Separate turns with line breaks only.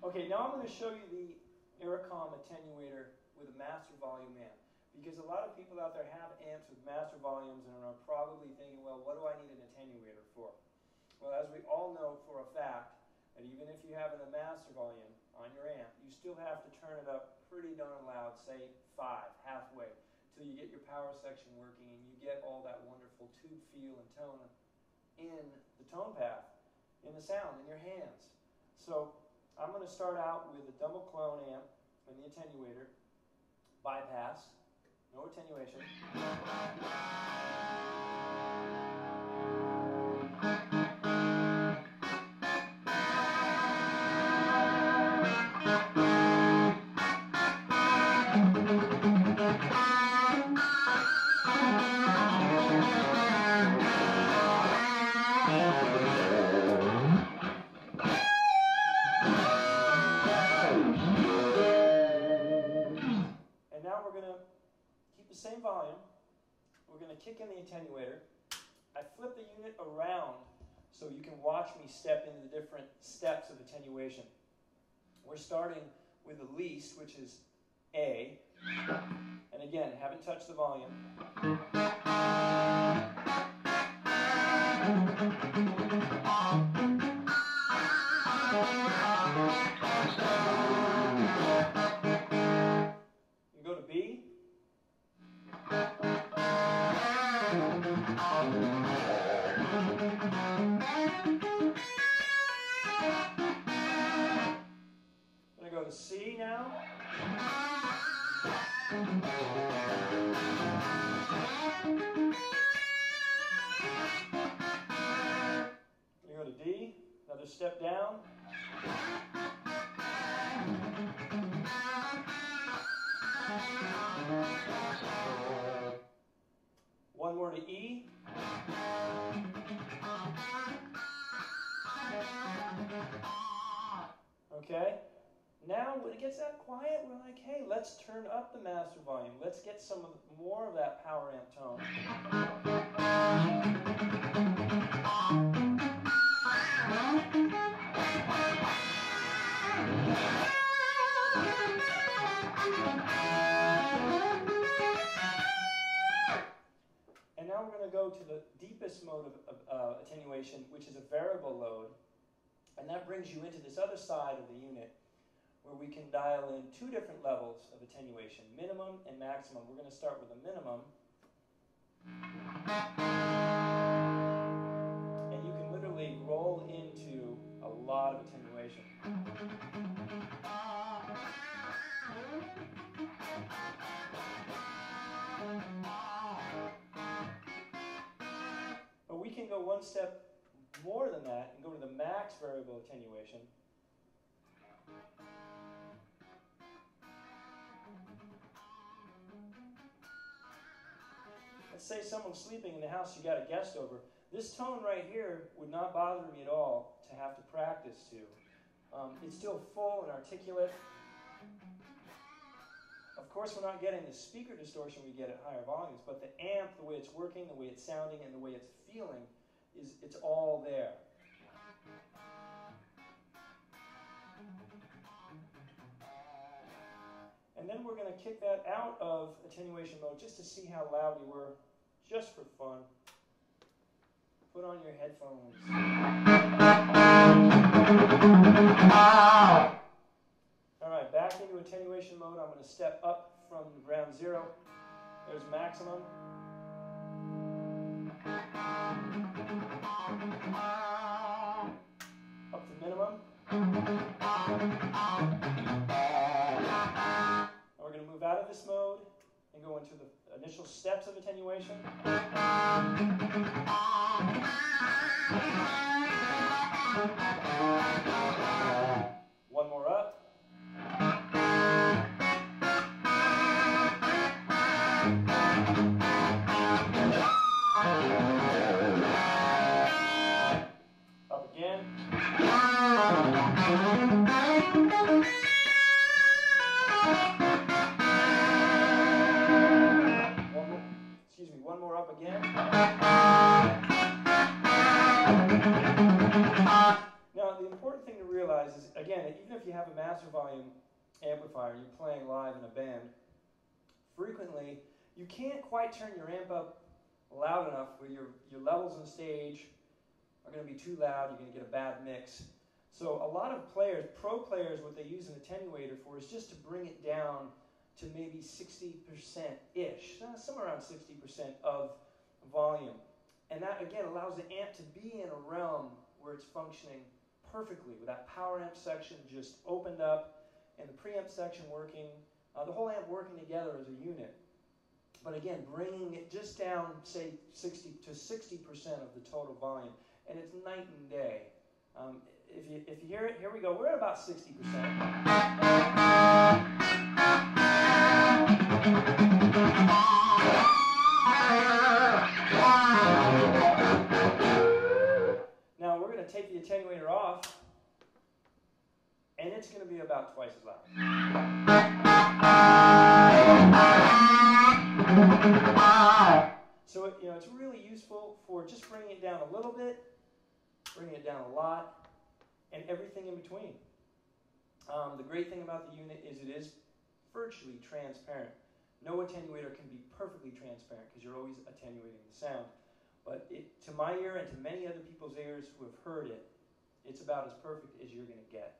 Okay, now I'm going to show you the ARACOM attenuator with a master volume amp. Because a lot of people out there have amps with master volumes and are probably thinking, well, what do I need an attenuator for? Well, as we all know for a fact, that even if you have a master volume on your amp, you still have to turn it up pretty darn loud, say 5, halfway, till you get your power section working and you get all that wonderful tube feel and tone in the tone path, in the sound, in your hands. So I'm going to start out with a double clone amp and the attenuator, bypass, no attenuation. And now we're going to keep the same volume. We're going to kick in the attenuator. I flip the unit around so you can watch me step into the different steps of attenuation. We're starting with the least, which is A. And again, haven't touched the volume. You go to B. I'm going to go to C now. We go to D, another step down. One more to E. Okay. Now, when it gets that quiet, we're like, hey, let's turn up the master volume. Let's get some more of that power amp tone. And now we're going to go to the deepest mode of attenuation, which is a variable load. And that brings you into this other side of the unit, where we can dial in 2 different levels of attenuation, minimum and maximum. We're going to start with a minimum. And you can literally roll into a lot of attenuation. But we can go one step more than that and go to the max variable attenuation. Let's say someone's sleeping in the house, you got a guest over. This tone right here would not bother me at all to have to practice to. It's still full and articulate. Of course, we're not getting the speaker distortion we get at higher volumes, but the amp, the way it's working, the way it's sounding, and the way it's feeling, it's all there. And then we're going to kick that out of attenuation mode just to see how loud we were, just for fun. Put on your headphones. All right, back into attenuation mode. I'm going to step up from ground 0. There's maximum. Up to minimum. We're going to move out of this mode and go into the initial steps of attenuation. One more up. Up again. One more up again. again, even if you have a master volume amplifier and you're playing live in a band, frequently you can't quite turn your amp up loud enough where your levels on stage are going to be too loud, you're going to get a bad mix. So a lot of players, pro players, what they use an attenuator for is just to bring it down to maybe 60%-ish, somewhere around 60% of volume. And that, again, allows the amp to be in a realm where it's functioning perfectly, with that power amp section just opened up and the preamp section working, the whole amp working together as a unit. But again, bringing it just down, say, 60% of the total volume. And it's night and day. If you hear it, here we go. We're at about 60%. Now we're going to take the attenuator off, and it's going to be about twice as loud. So it's really useful for just bringing it down a little bit, bringing it down a lot, and everything in between. The great thing about the unit is it is virtually transparent. No attenuator can be perfectly transparent because you're always attenuating the sound. But to my ear and to many other people's ears who have heard it, it's about as perfect as you're going to get.